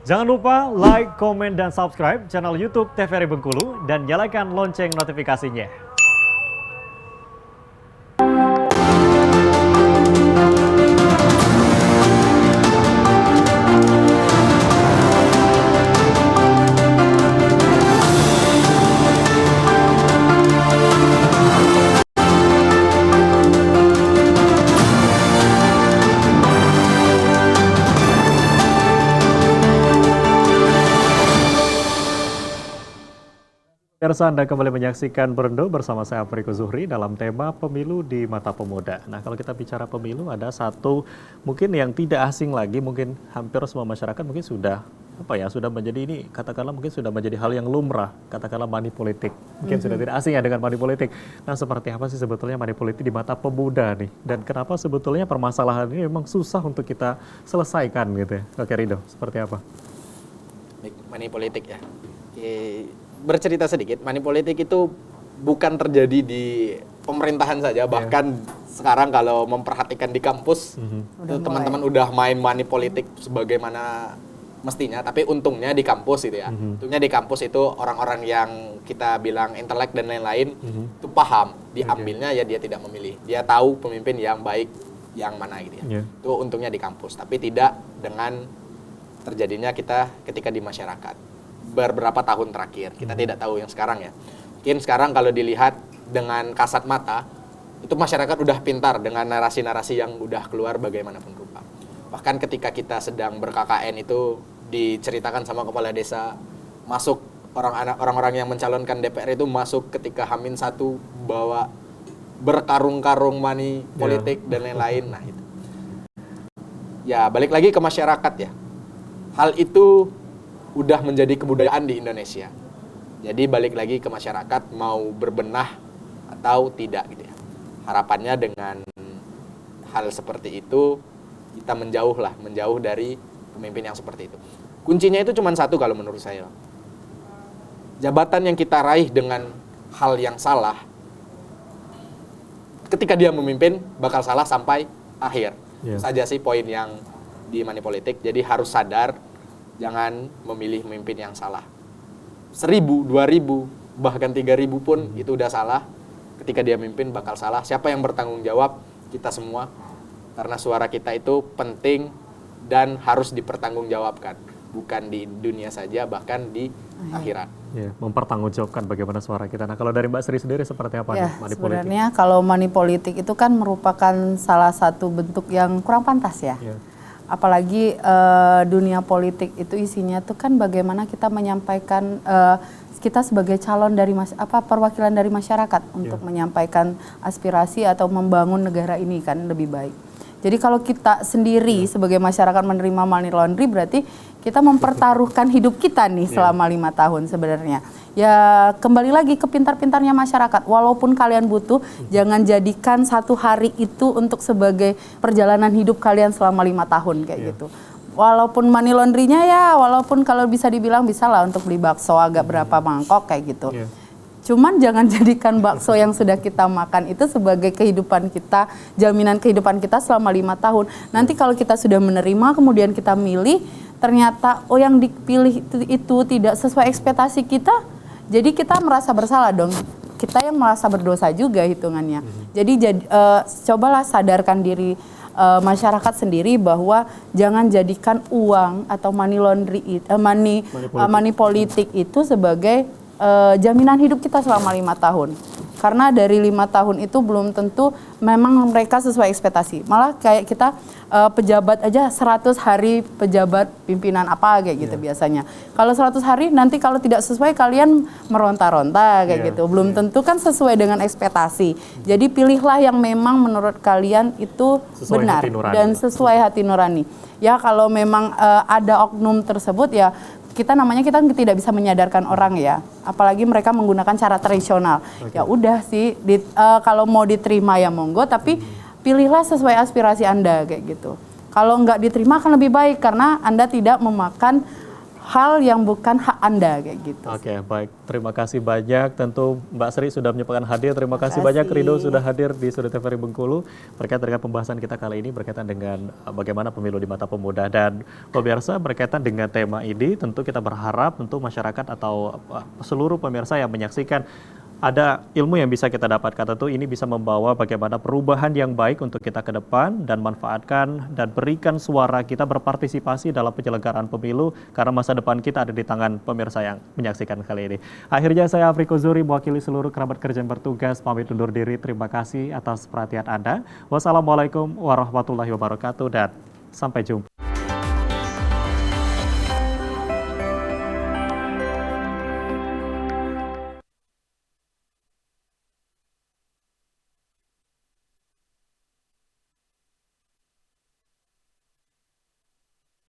Jangan lupa like, komen, dan subscribe channel YouTube TVRI Bengkulu dan nyalakan lonceng notifikasinya. Pemirsa, Anda kembali menyaksikan Berendo bersama saya Apriko Zuhri dalam tema pemilu di mata pemuda. Nah, kalau kita bicara pemilu ada satu mungkin yang tidak asing lagi, mungkin hampir semua masyarakat mungkin sudah sudah menjadi ini katakanlah mungkin sudah menjadi hal yang lumrah, katakanlah money politik. Mungkin sudah tidak asing ya dengan money politik. Nah, seperti apa sih sebetulnya money politik di mata pemuda nih? Dan kenapa sebetulnya permasalahan ini memang susah untuk kita selesaikan gitu ya? Oke, Rido, seperti apa? Money politik ya. Bercerita sedikit, money politik itu bukan terjadi di pemerintahan saja, bahkan sekarang kalau memperhatikan di kampus, teman-teman udah main money politik sebagaimana mestinya, tapi untungnya di kampus itu ya. Untungnya di kampus itu orang-orang yang kita bilang intelek dan lain-lain itu paham, diambilnya ya dia tidak memilih. Dia tahu pemimpin yang baik yang mana gitu ya. Itu untungnya di kampus, tapi tidak dengan terjadinya kita ketika di masyarakat. Beberapa tahun terakhir, kita tidak tahu yang sekarang ya. Mungkin sekarang kalau dilihat dengan kasat mata, itu masyarakat udah pintar dengan narasi-narasi yang udah keluar bagaimanapun rupa. Bahkan ketika kita sedang ber-KKN itu diceritakan sama kepala desa, masuk orang-orang yang mencalonkan DPR itu masuk ketika H-1 bawa berkarung-karung money politik dan lain-lain. Nah itu. Ya balik lagi ke masyarakat ya. Hal itu udah menjadi kebudayaan di Indonesia. Jadi balik lagi ke masyarakat mau berbenah atau tidak gitu ya. Harapannya dengan hal seperti itu kita menjauh dari pemimpin yang seperti itu. Kuncinya itu cuma satu kalau menurut saya. Jabatan yang kita raih dengan hal yang salah, ketika dia memimpin bakal salah sampai akhir. Saja sih poin yang di money politik. Jadi harus sadar, jangan memilih pemimpin yang salah. 1.000, 2.000, bahkan 3.000 pun itu udah salah. Ketika dia memimpin bakal salah. Siapa yang bertanggung jawab? Kita semua. Karena suara kita itu penting dan harus dipertanggungjawabkan. Bukan di dunia saja, bahkan di akhirat. Ya, mempertanggungjawabkan bagaimana suara kita. Nah, kalau dari Mbak Sri sendiri seperti apa nih money politik? Sebenarnya kalau money politik itu kan merupakan salah satu bentuk yang kurang pantas ya. Apalagi dunia politik itu isinya tuh kan bagaimana kita menyampaikan kita sebagai calon dari perwakilan dari masyarakat untuk menyampaikan aspirasi atau membangun negara ini kan lebih baik. Jadi kalau kita sendiri sebagai masyarakat menerima money laundry berarti kita mempertaruhkan hidup kita nih selama 5 tahun sebenarnya. Ya kembali lagi ke pintar-pintarnya masyarakat. Walaupun kalian butuh, jangan jadikan satu hari itu untuk sebagai perjalanan hidup kalian selama 5 tahun kayak gitu. Walaupun money laundry-nya walaupun kalau bisa dibilang bisa lah untuk beli bakso agak berapa mangkok kayak gitu. Cuman jangan jadikan bakso yang sudah kita makan itu sebagai kehidupan kita, jaminan kehidupan kita selama 5 tahun. Nanti kalau kita sudah menerima, kemudian kita milih, ternyata yang dipilih itu tidak sesuai ekspektasi kita, jadi kita merasa bersalah dong. Kita yang merasa berdosa juga hitungannya. Jadi cobalah sadarkan diri masyarakat sendiri bahwa jangan jadikan uang atau money laundry, money politik itu sebagai jaminan hidup kita selama 5 tahun. Karena dari 5 tahun itu belum tentu memang mereka sesuai ekspektasi. Malah kayak kita pejabat aja 100 hari pejabat pimpinan apa kayak gitu biasanya. Kalau 100 hari nanti kalau tidak sesuai kalian meronta-ronta kayak gitu. Belum tentu kan sesuai dengan ekspektasi. Jadi pilihlah yang memang menurut kalian itu sesuai benar dan sesuai hati nurani. Ya kalau memang ada oknum tersebut ya kita tidak bisa menyadarkan orang ya, apalagi mereka menggunakan cara tradisional. Ya udah sih, kalau mau diterima ya monggo, tapi pilihlah sesuai aspirasi Anda kayak gitu. Kalau nggak diterima akan lebih baik karena Anda tidak memakan hal yang bukan hak Anda kayak gitu. Oke, baik. Terima kasih banyak. Tentu Mbak Sri sudah menyempatkan hadir. Terima kasih banyak Rido sudah hadir di Sudut TVRI Bengkulu berkaitan dengan pembahasan kita kali ini berkaitan dengan bagaimana pemilu di mata pemuda, dan pemirsa berkaitan dengan tema ini tentu kita berharap tentu masyarakat atau seluruh pemirsa yang menyaksikan ada ilmu yang bisa kita dapatkan. Tentu ini bisa membawa bagaimana perubahan yang baik untuk kita ke depan dan manfaatkan dan berikan suara kita berpartisipasi dalam penyelenggaraan pemilu karena masa depan kita ada di tangan pemirsa yang menyaksikan kali ini. Akhirnya saya Afriko Zuhri mewakili seluruh kerabat kerja yang bertugas pamit undur diri. Terima kasih atas perhatian Anda. Wassalamualaikum warahmatullahi wabarakatuh dan sampai jumpa.